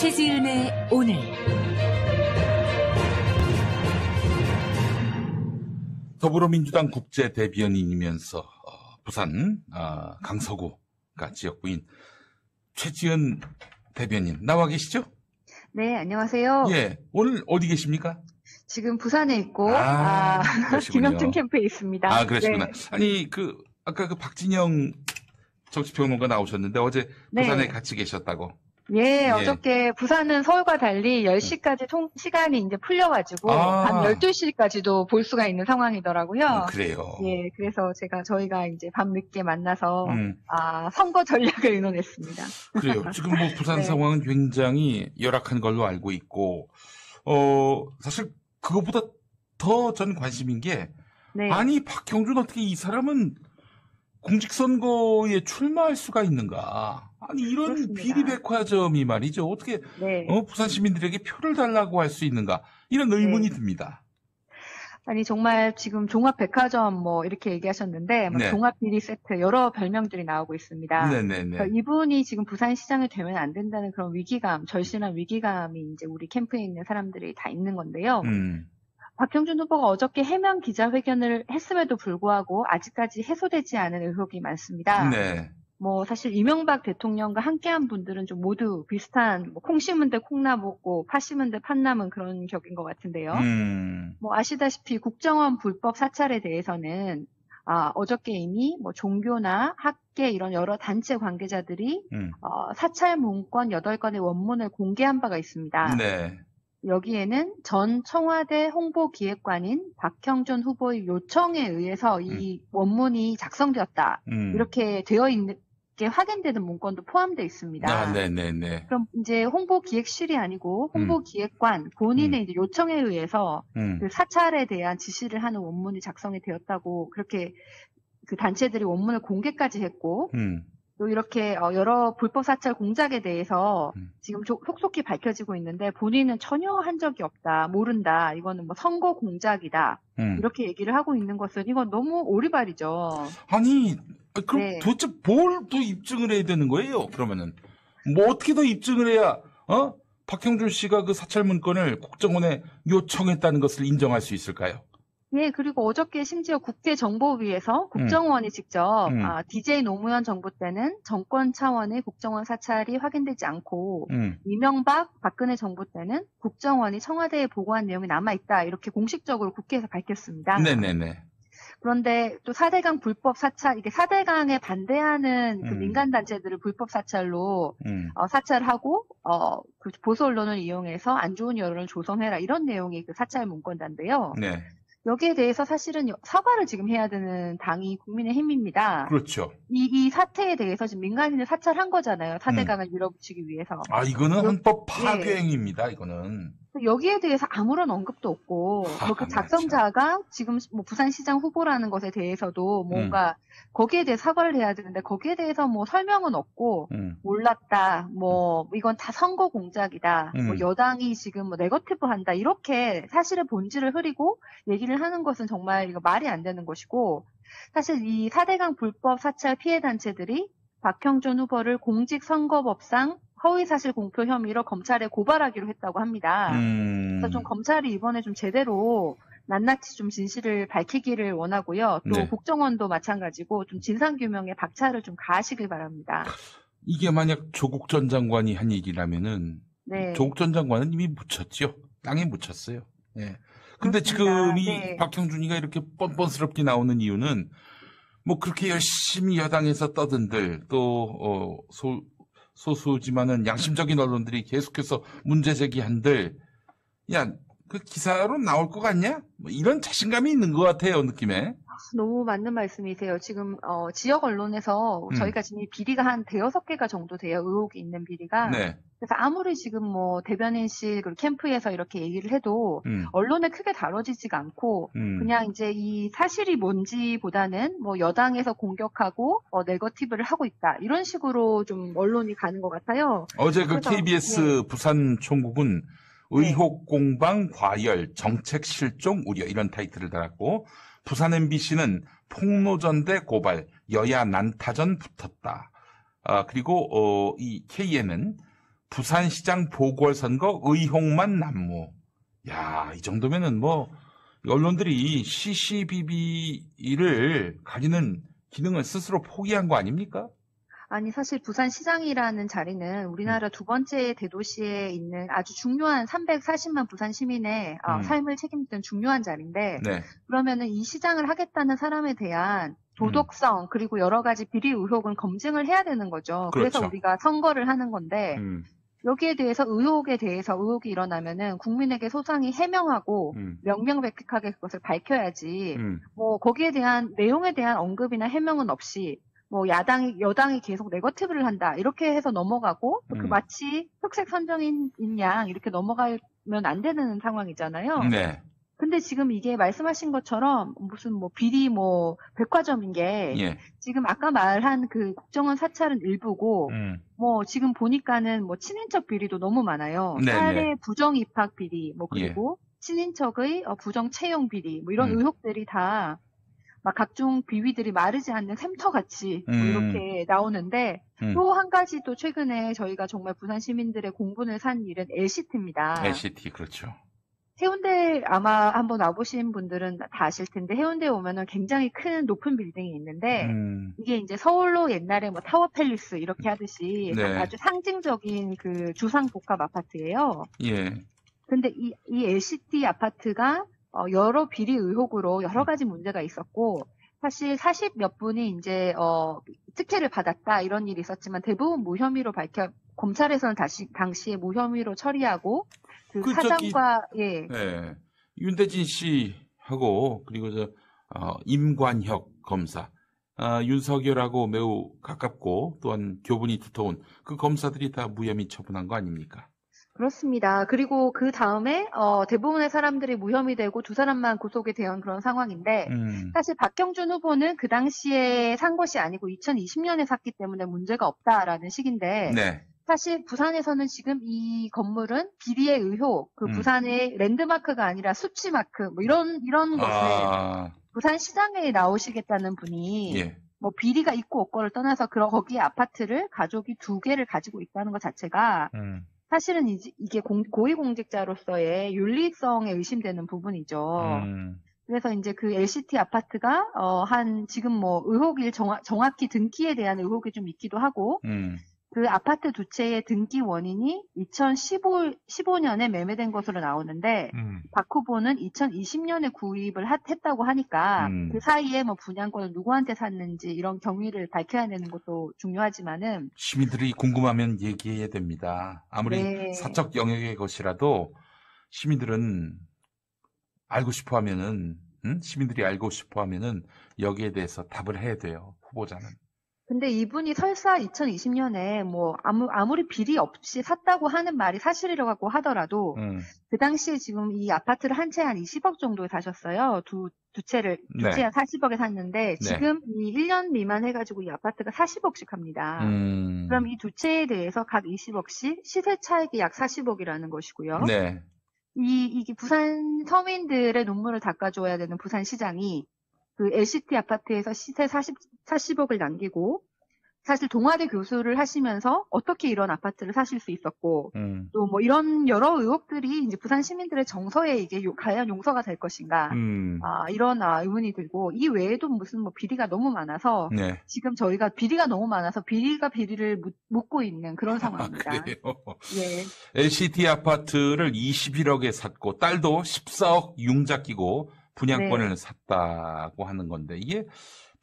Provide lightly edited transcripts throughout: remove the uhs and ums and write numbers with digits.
최지은의 오늘. 더불어민주당 국제대변인이면서 부산 강서구가 지역구인 최지은 대변인 나와 계시죠? 네, 안녕하세요. 예, 오늘 어디 계십니까? 지금 부산에 있고 그러시군요. 김영춘 캠프에 있습니다. 그러시구나. 네. 아니 아까 박진영 정치평론가 나오셨는데 어제 부산에 같이 계셨다고. 예, 어저께 부산은 서울과 달리 10시까지 시간이 이제 풀려가지고 밤 12시까지도 볼 수가 있는 상황이더라고요. 그래요. 예, 그래서 저희가 이제 밤 늦게 만나서 선거 전략을 의논했습니다. 그래요. 지금 뭐 부산 네. 상황은 굉장히 열악한 걸로 알고 있고, 사실 그것보다 더 전 관심인 게, 네. 아니 박형준 어떻게 이 사람은 공직선거에 출마할 수가 있는가? 아니 이런 그렇습니다. 비리백화점이 말이죠. 어떻게 네. 부산 시민들에게 표를 달라고 할 수 있는가? 이런 의문이 듭니다. 아니 정말 지금 종합백화점 뭐 이렇게 얘기하셨는데 네. 종합비리 세트 여러 별명들이 나오고 있습니다. 네네네. 그러니까 이분이 지금 부산시장이 되면 안 된다는 그런 위기감, 절실한 위기감이 이제 우리 캠프에 있는 사람들이 다 있는 건데요. 박형준 후보가 어저께 해명 기자회견을 했음에도 불구하고 아직까지 해소되지 않은 의혹이 많습니다. 네. 뭐 사실 이명박 대통령과 함께한 분들은 좀 모두 비슷한 콩 심은 데 콩나무고 팥 심은 데 팥남은 그런 격인 것 같은데요. 뭐 아시다시피 국정원 불법 사찰에 대해서는 어저께 이미 뭐 종교나 학계 이런 여러 단체 관계자들이 사찰 문건 8건의 원문을 공개한 바가 있습니다. 네. 여기에는 전 청와대 홍보기획관인 박형준 후보의 요청에 의해서 이 원문이 작성되었다. 이렇게 되어 있는 게 확인되는 문건도 포함되어 있습니다. 네네네. 그럼 이제 홍보기획실이 아니고 홍보기획관 본인의 이제 요청에 의해서 그 사찰에 대한 지시를 하는 원문이 작성이 되었다고 그렇게 그 단체들이 원문을 공개까지 했고 또 이렇게 여러 불법 사찰 공작에 대해서 지금 속속히 밝혀지고 있는데 본인은 전혀 한 적이 없다, 모른다, 이거는 뭐 선거 공작이다 이렇게 얘기를 하고 있는 것은 이건 너무 오리발이죠. 아니 그럼 네. 도대체 뭘 더 입증을 해야 되는 거예요? 그러면은 뭐 어떻게 더 입증을 해야 박형준 씨가 그 사찰 문건을 국정원에 요청했다는 것을 인정할 수 있을까요? 예, 그리고 어저께 심지어 국회정보위에서 국정원이 직접 DJ 노무현 정부 때는 정권 차원의 국정원 사찰이 확인되지 않고 이명박, 박근혜 정부 때는 국정원이 청와대에 보고한 내용이 남아있다 이렇게 공식적으로 국회에서 밝혔습니다. 네네네. 그런데 또 4대강 불법 사찰, 이게 4대강에 반대하는 그 민간단체들을 불법 사찰로 사찰하고 그 보수 언론을 이용해서 안 좋은 여론을 조성해라 이런 내용이 그 사찰 문건인데요. 네. 여기에 대해서 사실은 사과를 지금 해야 되는 당이 국민의힘입니다. 그렇죠. 이 사태에 대해서 지금 민간인을 사찰한 거잖아요. 4대강을 밀어붙이기 위해서. 이거는 헌법 파괴행위입니다. 이거는. 여기에 대해서 아무런 언급도 없고 그 작성자가 지금 뭐 부산시장 후보라는 것에 대해서도 뭔가 거기에 대해 사과를 해야 되는데 거기에 대해서 뭐 설명은 없고 몰랐다, 뭐 이건 다 선거 공작이다, 뭐 여당이 지금 뭐 네거티브한다 이렇게 사실의 본질을 흐리고 얘기를 하는 것은 정말 이거 말이 안 되는 것이고 사실 이 4대강 불법 사찰 피해 단체들이 박형준 후보를 공직선거법상 허위사실 공표 혐의로 검찰에 고발하기로 했다고 합니다. 그래서 좀 검찰이 이번에 좀 제대로 낱낱이 좀 진실을 밝히기를 원하고요. 또 네. 국정원도 마찬가지고 좀 진상규명에 박차를 좀 가하시길 바랍니다. 이게 만약 조국 전 장관이 한 얘기라면은 네. 조국 전 장관은 이미 묻혔죠. 땅에 묻혔어요. 예. 근데 지금 이 박형준이가 이렇게 뻔뻔스럽게 나오는 이유는 뭐 그렇게 열심히 여당에서 떠든들 또 소수지만은 양심적인 언론들이 계속해서 문제 제기한들 그 기사로 나올 것 같냐? 뭐 이런 자신감이 있는 것 같아요, 느낌에. 너무 맞는 말씀이세요. 지금 지역 언론에서 저희가 지금 이 비리가 한 5-6개가 정도 돼요. 의혹이 있는 비리가. 네. 그래서 아무리 지금 뭐 대변인실 그리고 캠프에서 이렇게 얘기를 해도 언론에 크게 다뤄지지가 않고 그냥 이제 이 사실이 뭔지보다는 뭐 여당에서 공격하고 네거티브를 하고 있다 이런 식으로 좀 언론이 가는 것 같아요. 어제 그 KBS 부산 총국은 의혹 공방 과열 정책 실종 우려 이런 타이틀을 달았고 부산 MBC는 폭로전대 고발 여야 난타전 붙었다. 그리고 이 KN은 부산시장 보궐선거 의혹만 난무. 야, 이 정도면은 뭐 언론들이 CCBB를 가지는 기능을 스스로 포기한 거 아닙니까? 아니, 사실 부산시장이라는 자리는 우리나라 두 번째 대도시에 있는 아주 중요한 340만 부산 시민의 삶을 책임지는 중요한 자리인데, 네. 그러면은 이 시장을 하겠다는 사람에 대한 도덕성, 그리고 여러 가지 비리 의혹은 검증을 해야 되는 거죠. 그렇죠. 그래서 우리가 선거를 하는 건데, 여기에 대해서 의혹이 일어나면은 국민에게 소상히 해명하고 명명백백하게 그것을 밝혀야지, 뭐 거기에 대한 내용에 대한 언급이나 해명은 없이 뭐 여당이 계속 네거티브를 한다 이렇게 해서 넘어가고 그 마치 흑색 선정인 양 이렇게 넘어가면 안 되는 상황이잖아요. 네. 근데 지금 이게 말씀하신 것처럼 무슨 뭐 비리 뭐 백화점인 게 예. 지금 아까 말한 그 국정원 사찰은 일부고 뭐 지금 보니까는 뭐 친인척 비리도 너무 많아요. 딸의 부정 입학 비리 뭐 그리고 예. 친인척의 부정 채용 비리 뭐 이런 의혹들이 다 막 각종 비위들이 마르지 않는 샘터같이 뭐 이렇게 나오는데 또 한 가지 또 최근에 저희가 정말 부산 시민들의 공분을 산 일은 LCT입니다. LCT 그렇죠. 해운대 아마 한번 와보신 분들은 다 아실 텐데 해운대에 오면은 굉장히 큰 높은 빌딩이 있는데 이게 이제 서울로 옛날에 뭐 타워 팰리스 이렇게 하듯이 네. 아주 상징적인 그 주상 복합 아파트예요. 예. 근데 이 LCT 아파트가 여러 비리 의혹으로 여러 가지 문제가 있었고 사실 40몇 분이 이제 특혜를 받았다 이런 일이 있었지만 대부분 무혐의로 검찰에서는 당시에 무혐의로 처리하고 그 사장과 예. 네. 윤대진 씨하고 그리고 임관혁 검사 윤석열하고 매우 가깝고 또한 교분이 두터운 그 검사들이 다 무혐의 처분한 거 아닙니까? 그렇습니다. 그리고 그 다음에 대부분의 사람들이 무혐의 되고 두 사람만 구속이 된 그런 상황인데 사실 박형준 후보는 그 당시에 산 것이 아니고 2020년에 샀기 때문에 문제가 없다라는 식인데 네. 사실 부산에서는 지금 이 건물은 비리의 의혹, 그 부산의 랜드마크가 아니라 수치마크 뭐 이런 것에 부산시장에 나오시겠다는 분이 예. 뭐 비리가 있고 없고를 떠나서 거기에 아파트를 가족이 2개를 가지고 있다는 것 자체가 사실은 이게 고위공직자로서의 윤리성에 의심되는 부분이죠. 그래서 이제 그 LCT 아파트가 지금 뭐 의혹이 정확히 등기에 대한 의혹이 좀 있기도 하고 그 아파트 두 채의 등기 원인이 2015년에 매매된 것으로 나오는데 박 후보는 2020년에 구입을 했다고 하니까 그 사이에 뭐 분양권을 누구한테 샀는지 이런 경위를 밝혀야 되는 것도 중요하지만은 시민들이 궁금하면 얘기해야 됩니다. 아무리 네. 사적 영역의 것이라도 시민들은 알고 싶어하면은 시민들이 알고 싶어하면은 여기에 대해서 답을 해야 돼요. 후보자는. 근데 이분이 설사 2020년에 뭐 아무리 비리 없이 샀다고 하는 말이 사실이라고 하더라도 그 당시에 지금 이 아파트를 한 채 한 20억 정도에 사셨어요. 두 채를 두 채 한 40억에 샀는데 지금 이 1년 미만 해가지고 이 아파트가 40억씩 합니다. 그럼 이 두 채에 대해서 각 20억씩 시세 차익이 약 40억이라는 것이고요. 네. 이게 부산 서민들의 눈물을 닦아줘야 되는 부산시장이 그 LCT 아파트에서 시세 40억을 남기고 사실 동아대 교수를 하시면서 어떻게 이런 아파트를 사실 수 있었고 또 뭐 이런 여러 의혹들이 이제 부산 시민들의 정서에 이게 과연 용서가 될 것인가 이런 의문이 들고 이 외에도 무슨 뭐 비리가 너무 많아서 네. 지금 저희가 비리가 너무 많아서 비리를 묻고 있는 그런 상황입니다. 그래요? 예. LCT 아파트를 21억에 샀고 딸도 14억 융자 끼고 분양권을 네. 샀다고 하는 건데 이게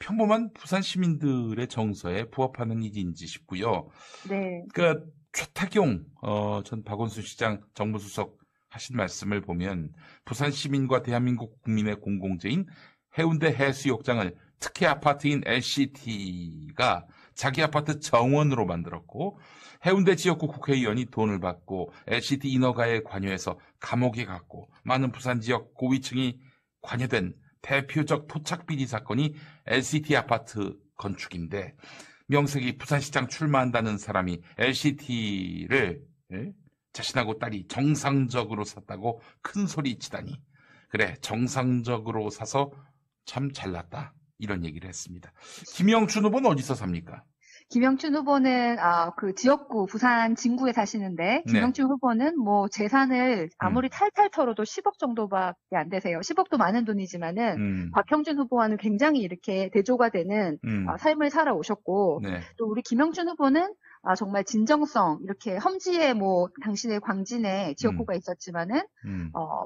평범한 부산 시민들의 정서에 부합하는 일인지 싶고요. 네. 그러니까 최태경 전 박원순 시장 정무수석 하신 말씀을 보면 부산 시민과 대한민국 국민의 공공재인 해운대 해수욕장을 특혜 아파트인 LCT가 자기 아파트 정원으로 만들었고 해운대 지역구 국회의원이 돈을 받고 LCT 인허가에 관여해서 감옥에 갔고 많은 부산 지역 고위층이 관여된 대표적 토착 비리 사건이 LCT 아파트 건축인데 명색이 부산시장 출마한다는 사람이 LCT를 자신하고 딸이 정상적으로 샀다고 큰 소리 치다니 그래 정상적으로 사서 참 잘났다 이런 얘기를 했습니다. 김영춘 후보는 어디서 삽니까? 김영춘 후보는 그 지역구 부산 진구에 사시는데 김영춘 후보는 뭐 재산을 아무리 탈탈 털어도 10억 정도밖에 안 되세요. 10억도 많은 돈이지만은 박형준 후보와는 굉장히 이렇게 대조가 되는 삶을 살아오셨고 또 우리 김영춘 후보는 정말 진정성, 이렇게 험지에 뭐, 당신의 광진에 지역구가 있었지만은,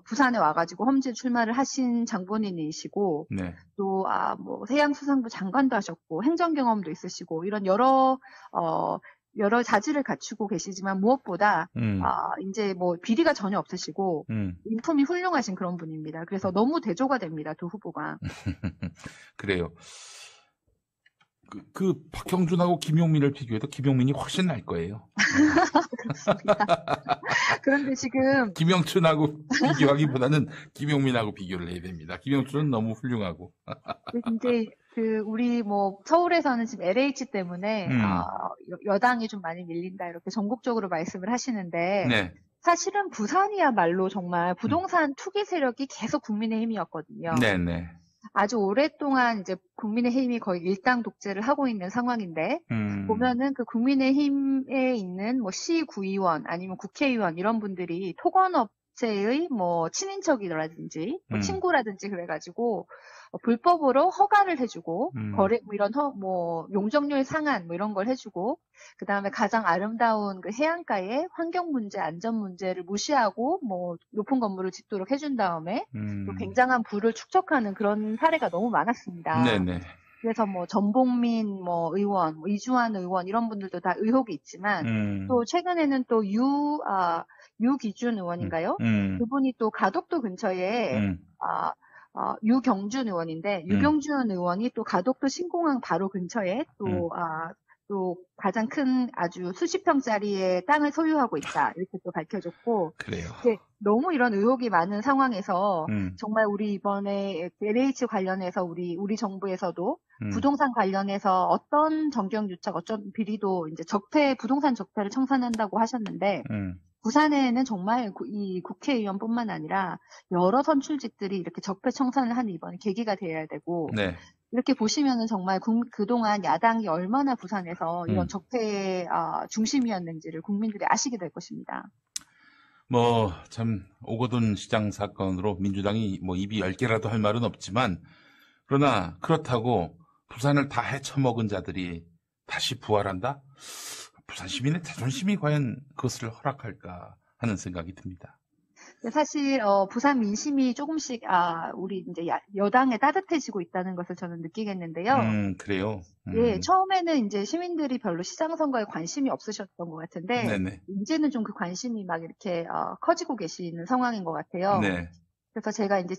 부산에 와가지고 험지에 출마를 하신 장본인이시고, 또, 뭐, 해양수산부 장관도 하셨고, 행정 경험도 있으시고, 이런 여러 자질을 갖추고 계시지만, 무엇보다, 이제 뭐, 비리가 전혀 없으시고, 인품이 훌륭하신 그런 분입니다. 그래서 너무 대조가 됩니다, 두 후보가. 그래요. 그 박형준하고 김용민을 비교해도 김용민이 훨씬 날 거예요. 그렇습니다. 그런데 지금 김영춘하고 비교하기보다는 김용민하고 비교를 해야 됩니다. 김영춘은 너무 훌륭하고. 이제 우리 뭐 서울에서는 지금 LH 때문에 여당이 좀 많이 밀린다 이렇게 전국적으로 말씀을 하시는데 사실은 부산이야말로 정말 부동산 투기 세력이 계속 국민의힘이었거든요. 네네. 아주 오랫동안 이제 국민의힘이 거의 일당 독재를 하고 있는 상황인데, 보면은 그 국민의힘에 있는 뭐 시구의원 아니면 국회의원 이런 분들이 토건업체의 뭐 친인척이라든지, 뭐 친구라든지 그래가지고, 불법으로 허가를 해주고, 거래, 뭐 이런 뭐 용적률 상한 뭐 이런 걸 해주고, 그 다음에 가장 아름다운 그 해안가의 환경 문제, 안전 문제를 무시하고, 뭐 높은 건물을 짓도록 해준 다음에, 또 굉장한 부를 축적하는 그런 사례가 너무 많았습니다. 네네. 그래서 뭐 전봉민 뭐 의원, 뭐 이주환 의원 이런 분들도 다 의혹이 있지만, 또 최근에는 또 유기준 의원인가요? 그분이 또 가덕도 근처에, 유경준 의원인데, 유경준 의원이 또 가덕도 신공항 바로 근처에 또 가장 큰 아주 수십 평짜리의 땅을 소유하고 있다. 이렇게 또 밝혀졌고. 그래요. 너무 이런 의혹이 많은 상황에서 정말 우리 이번에 LH 관련해서 우리 정부에서도 부동산 관련해서 어떤 정경유착, 어떤 비리도 이제 부동산 적폐를 청산한다고 하셨는데, 부산에는 정말 이 국회의원뿐만 아니라 여러 선출직들이 이렇게 적폐 청산을 하는 이번에 계기가 되어야 되고, 이렇게 보시면은 정말 그동안 야당이 얼마나 부산에서 이런 적폐의 중심이었는지를 국민들이 아시게 될 것입니다. 뭐, 참, 오거돈 시장 사건으로 민주당이 뭐 입이 10개라도 할 말은 없지만, 그러나 그렇다고 부산을 다 헤쳐먹은 자들이 다시 부활한다? 부산 시민의 자존심이 과연 그것을 허락할까 하는 생각이 듭니다. 사실 부산 민심이 조금씩 우리 이제 여당에 따뜻해지고 있다는 것을 저는 느끼겠는데요. 그래요. 예, 처음에는 이제 시민들이 별로 시장 선거에 관심이 없으셨던 것 같은데, 네네. 이제는 좀 그 관심이 막 이렇게 커지고 계시는 상황인 것 같아요. 네. 그래서 제가 이제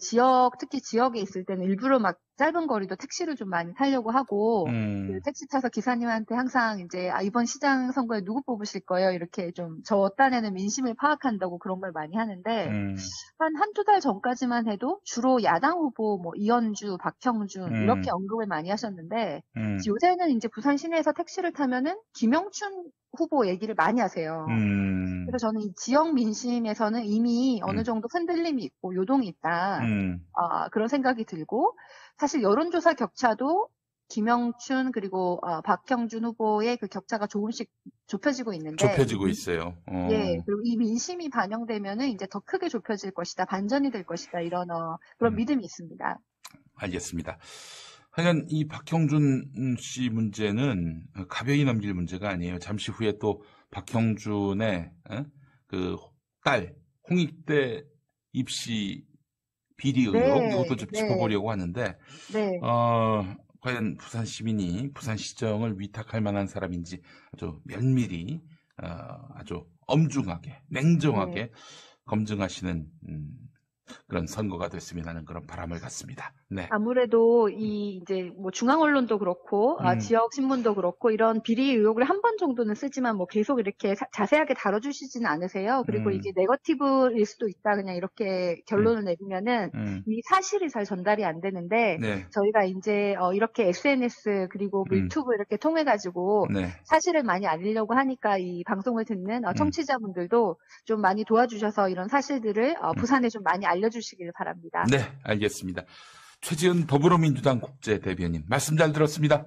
특히 지역에 있을 때는 일부러 막 짧은 거리도 택시를 좀 많이 타려고 하고, 그 택시 타서 기사님한테 항상 이제, 이번 시장 선거에 누구 뽑으실 거예요? 이렇게 좀 저 딴에는 민심을 파악한다고 그런 걸 많이 하는데, 한두 달 전까지만 해도 주로 야당 후보, 뭐, 이현주, 박형준, 이렇게 언급을 많이 하셨는데, 요새는 이제 부산 시내에서 택시를 타면은 김영춘 후보 얘기를 많이 하세요. 그래서 저는 이 지역 민심에서는 이미 어느 정도 흔들림이 있고 요동이 있다. 그런 생각이 들고, 사실 여론조사 격차도 김영춘 그리고 박형준 후보의 그 격차가 조금씩 좁혀지고 있는데, 좁혀지고 있어요. 예, 그리고 이 민심이 반영되면은 이제 더 크게 좁혀질 것이다, 반전이 될 것이다, 이런 그런 믿음이 있습니다. 알겠습니다. 하여간 이 박형준 씨 문제는 가벼이 넘길 문제가 아니에요. 잠시 후에 또 박형준의 그 딸 홍익대 입시 비리 의혹 이것도 좀 짚어보려고 하는데 과연 부산 시민이 부산 시정을 위탁할 만한 사람인지 아주 면밀히 아주 엄중하게 냉정하게 검증하시는 그런 선거가 됐으면 하는 그런 바람을 갖습니다. 네. 아무래도 이제 뭐 중앙 언론도 그렇고 지역 신문도 그렇고 이런 비리 의혹을 한 번 정도는 쓰지만 뭐 계속 이렇게 자세하게 다뤄주시지는 않으세요. 그리고 이게 네거티브일 수도 있다 그냥 이렇게 결론을 내리면은 이 사실이 잘 전달이 안 되는데 저희가 이제 이렇게 SNS 그리고 유튜브 이렇게 통해 가지고 사실을 많이 알리려고 하니까 이 방송을 듣는 청취자분들도 좀 많이 도와주셔서 이런 사실들을 부산에 좀 많이 알려주시길 바랍니다. 네, 알겠습니다. 최지은 더불어민주당 국제대변인 말씀 잘 들었습니다.